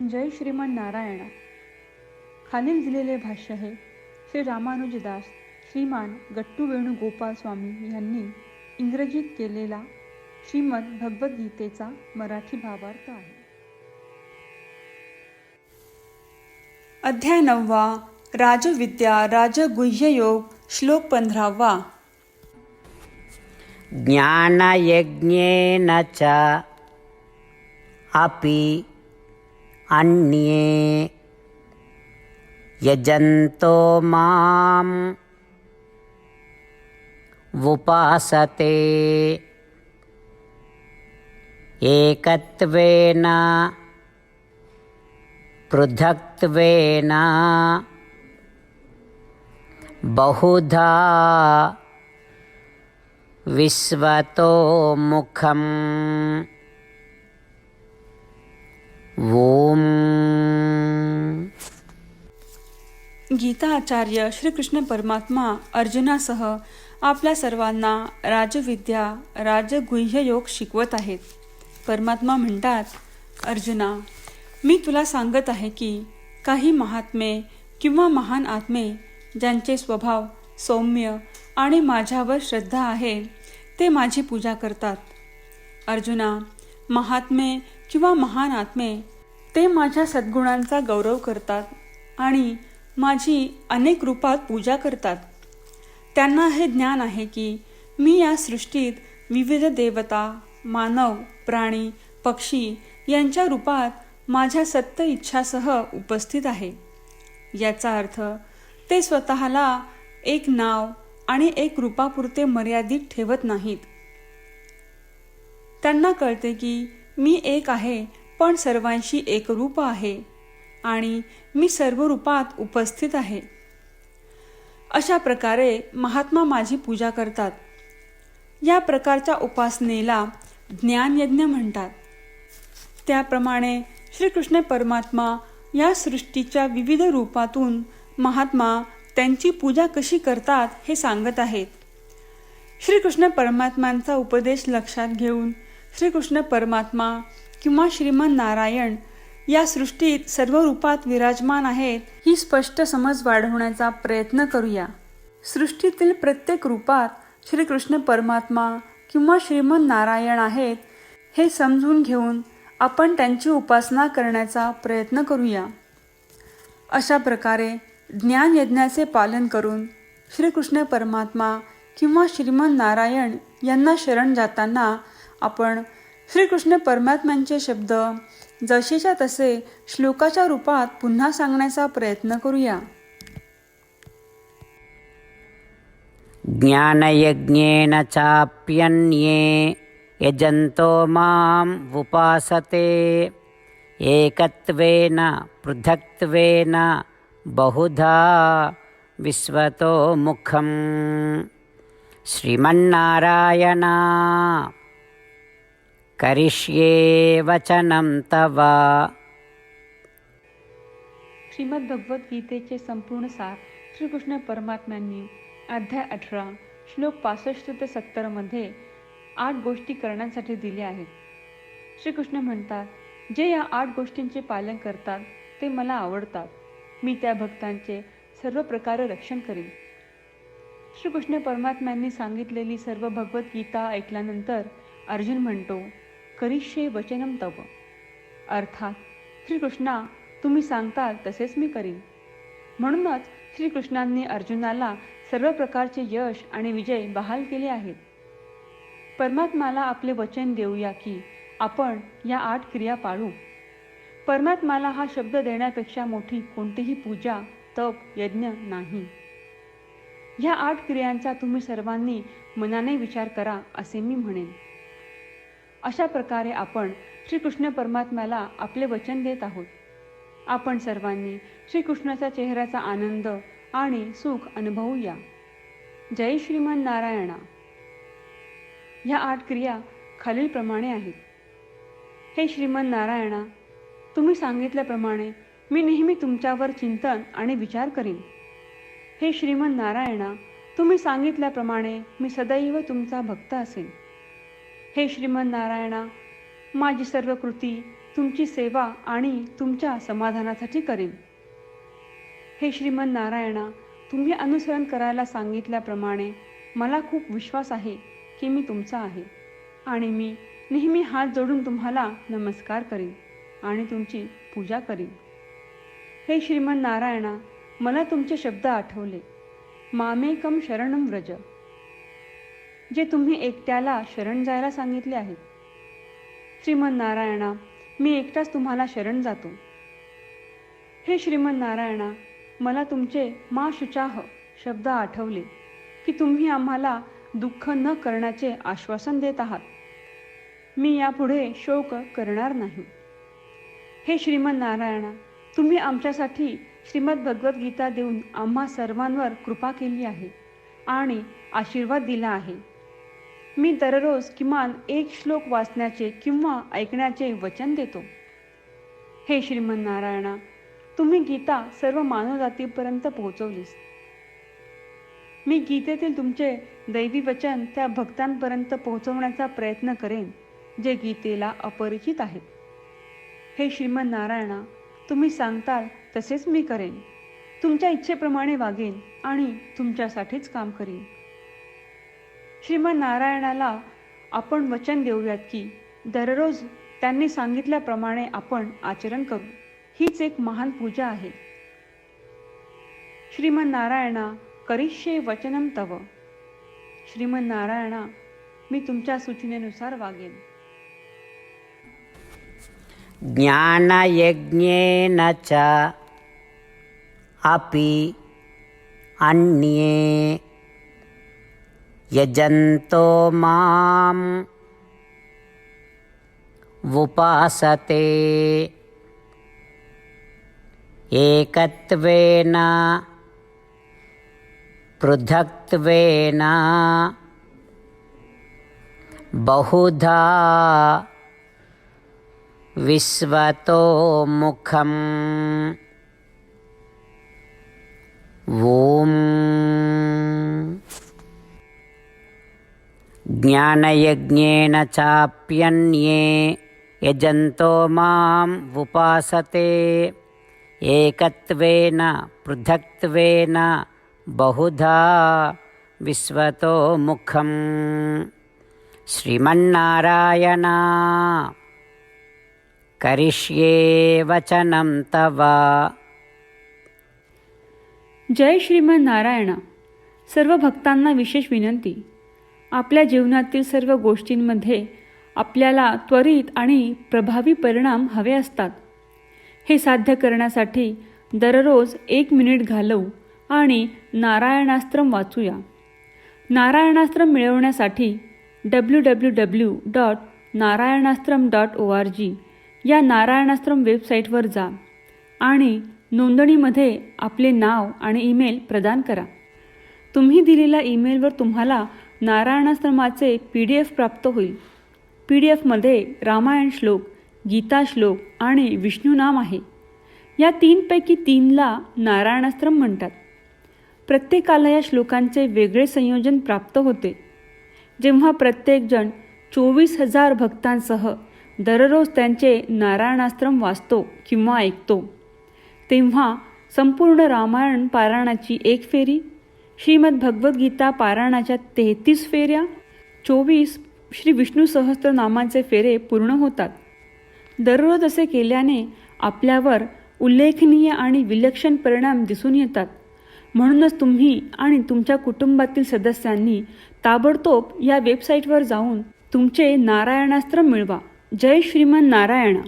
जय श्रीमान नारायणा. खालील दिलेले भाष्य हे श्री रामानुजदास श्रीमान गट्टू वेणुगोपाल स्वामी यांनी इंग्रजीत केलेला श्रीमद भगवद्गीतेचा मराठी भावार्थ आहे. अध्याय 9 राजविद्या राजगुह्ययोग श्लोक 15. ज्ञानयज्ञेन च अपि अन्ये यजन्तो माम् उपासते एकत्वेन पृथक्त्वेन बहुधा विश्वतो मुखम्. ओम. गीता आचार्य श्रीकृष्ण परमात्मा अर्जुनासह आपल्या सर्वांना राजविद्या राजगुह्ययोग शिकवत आहेत. परमात्मा म्हणतात, अर्जुना, मी तुला सांगत आहे की काही महात्मे किंवा महान आत्मे ज्यांचे स्वभाव सौम्य आणि माझ्यावर श्रद्धा आहे ते माझी पूजा करतात. अर्जुना, महात्मे किंवा महान आत्मे ते माझ्या सद्गुणांचा गौरव करतात आणि माझी अनेक रूपात पूजा करतात. त्यांना हे ज्ञान आहे की मी या सृष्टीत विविध देवता, मानव, प्राणी, पक्षी यांच्या रूपात माझ्या सत्य इच्छासह उपस्थित आहे. याचा अर्थ ते स्वतःला एक नाव आणि एक रूपापुरते मर्यादित ठेवत नाहीत. त्यांना कळते की मी एक आहे पण सर्वांशी एक रूप आहे आणि मी सर्व रूपात उपस्थित आहे. अशा प्रकारे महात्मा माझी पूजा करतात. या प्रकारच्या उपासनेला ज्ञानयज्ञ म्हणतात. त्याप्रमाणे श्रीकृष्ण परमात्मा या सृष्टीच्या विविध रूपातून महात्मा त्यांची पूजा कशी करतात हे सांगत आहेत. श्रीकृष्ण परमात्म्यांचा उपदेश लक्षात घेऊन श्रीकृष्ण परमात्मा किंवा श्रीमान नारायण या सृष्टीत सर्व रूपात विराजमान आहेत ही स्पष्ट समज वाढवण्याचा प्रयत्न करूया. सृष्टीतील प्रत्येक रूपात श्रीकृष्ण परमात्मा किंवा श्रीमान नारायण आहेत हे समजून घेऊन आपण त्यांची उपासना करण्याचा प्रयत्न करूया. अशा प्रकारे ज्ञान यज्ञाचे पालन करून श्रीकृष्ण परमात्मा किंवा श्रीमान नारायण यांना शरण जाताना आपण श्रीकृष्ण परमात्म्यांचे शब्द जसेच्या तसे श्लोकाच्या रूपात पुन्हा सांगण्याचा प्रयत्न करूया. ज्ञानयज्ञेन चाप्यन्ये यजन्तो माम् उपासते एकत्वेन पृथक्त्वेन बहुधा विश्वतो मुखम्. श्रीमन्नारायण करिष्ये वचनं तव. श्रीमद भगवद्गीतेचे संपूर्ण सार श्रीकृष्ण परमात्म्यांनी अध्याय 18 श्लोक 65 ते 70 मध्ये 8 गोष्टी करण्यासाठी दिल्या आहेत. श्रीकृष्ण म्हणतात, जे या 8 गोष्टींचे पालन करतात ते मला आवडतात. मी त्या भक्तांचे सर्व प्रकारे रक्षण करीन. श्रीकृष्ण परमात्म्यांनी सांगितलेली सर्व भगवद्गीता ऐकल्यानंतर अर्जुन म्हणतो, करिष्ये वचनं तव. अर्थात श्रीकृष्णा, तुम्ही सांगताल तसेच मी करीन. म्हणूनच श्रीकृष्णांनी अर्जुनाला सर्व प्रकारचे यश आणि विजय बहाल केले आहेत. परमात्म्याला आपले वचन देऊया की आपण या 8 क्रिया पाळू. परमात्म्याला हा शब्द देण्यापेक्षा मोठी कोणतीही पूजा, तप, यज्ञ नाही. ह्या 8 क्रियांचा तुम्ही सर्वांनी मनाने विचार करा असे मी म्हणेन. अशा प्रकारे आपण श्रीकृष्ण परमात्म्याला आपले वचन देत आहोत. आपण सर्वांनी श्रीकृष्णाच्या चेहऱ्याचा आनंद आणि सुख अनुभवूया. जय श्रीमान नारायणा. ह्या 8 क्रिया खालीलप्रमाणे आहेत. हे श्रीमान नारायणा, तुम्ही सांगितल्याप्रमाणे मी नेहमी तुमच्यावर चिंतन आणि विचार करीन. हे श्रीमान नारायणा, तुम्ही सांगितल्याप्रमाणे मी सदैव तुमचा भक्त असेन. हे श्रीमान नारायणा, माझी सर्व कृती तुमची सेवा आणि तुमच्या समाधानासाठी करेन. हे श्रीमन नारायणा, तुम्ही अनुसरण करायला सांगितल्याप्रमाणे मला खूप विश्वास आहे की मी तुमचा आहे आणि मी नेहमी हात जोडून तुम्हाला नमस्कार करीन आणि तुमची पूजा करीन. हे श्रीमन नारायणा, मला तुमचे शब्द आठवले. मामेकम शरणम व्रज, जे तुम्ही एकट्याला शरण जायला सांगितले आहेत. श्रीमन नारायणा, मी एकटाच तुम्हाला शरण जातो. हे श्रीमन नारायणा, मला तुमचे मा शुचाह शब्द आठवले की तुम्ही आम्हाला दुःख न करण्याचे आश्वासन देत आहात. मी यापुढे शोक करणार नाही. हे श्रीमन नारायणा, तुम्ही आमच्यासाठी श्रीमद भगवद्गीता देऊन आम्हा सर्वांवर कृपा केली आहे आणि आशीर्वाद दिला आहे. मी दररोज किमान एक श्लोक वाचण्याचे किंवा ऐकण्याचे वचन देतो. हे श्रीमन नारायणा, तुम्ही गीता सर्व मानवजातीपर्यंत पोहोचवलीस. मी गीतेतील तुमचे दैवी वचन त्या भक्तांपर्यंत पोहोचवण्याचा प्रयत्न करेन जे गीतेला अपरिचित आहेत. हे श्रीमन नारायणा, तुम्ही सांगताल तसेच मी करेन. तुमच्या इच्छेप्रमाणे वागेन आणि तुमच्यासाठीच काम करीन. श्रीमन नारायणाला आपण वचन देऊयात की दररोज त्यांनी सांगितल्याप्रमाणे आपण आचरण करू. हीच एक महान पूजा आहे. श्रीमन नारायणा, करिष्ये वचनम तव. श्रीमन नारायणा, मी तुमच्या सूचनेनुसार वागेन. ज्ञानयज्ञेन च अपि अन्ये यजन्तो माम् उपासते एकत्वेन पृथक्त्वेन बहुधा विश्वतो मुखम्. ॐ ज्ञानयज्ञेन चाप्यन्ये यजन्तो माम् उपासते एकत्वेन पृथक्त्वेन बहुधा विश्वतो मुखम्. श्रीमन्नारायण, करिष्ये वचनं तव. जय श्रीमन नारायणा. सर्व भक्तांना विशेष विनंती. आपल्या जीवनातील सर्व गोष्टींमध्ये आपल्याला त्वरित आणि प्रभावी परिणाम हवे असतात. हे साध्य करण्यासाठी दररोज 1 मिनिट घालवू आणि नारायणास्त्रम वाचूया. नारायणास्त्रम मिळवण्यासाठी www.narayanaastram.org या नारायणास्त्रम वेबसाईटवर जा आणि नोंदणीमध्ये आपले नाव आणि ईमेल प्रदान करा. तुम्ही दिलेल्या ईमेलवर तुम्हाला नारायणास्त्रमाचे PDF प्राप्त होईल. PDFमध्ये रामायण श्लोक, गीता श्लोक आणि विष्णू नाम आहे. या 3पैकी 3ला नारायणास्त्रम म्हणतात. प्रत्येकाला या श्लोकांचे वेगळे संयोजन प्राप्त होते. जेव्हा प्रत्येकजण 24,000 भक्तांसह दररोज त्यांचे नारायणास्त्रम वाचतो किंवा ऐकतो, तेव्हा संपूर्ण रामायण पारायणाची 1 फेरी, श्रीमद भगवद्गीता पारायणाच्या 33 फेऱ्या, 24 श्री विष्णू सहस्त्रनामांचे फेरे पूर्ण होतात. दररोज असे केल्याने आपल्यावर उल्लेखनीय आणि विलक्षण परिणाम दिसून येतात. म्हणूनच तुम्ही आणि तुमच्या कुटुंबातील सदस्यांनी ताबडतोब या वेबसाईटवर जाऊन तुमचे नारायणास्त्र मिळवा. जय श्रीमन नारायण.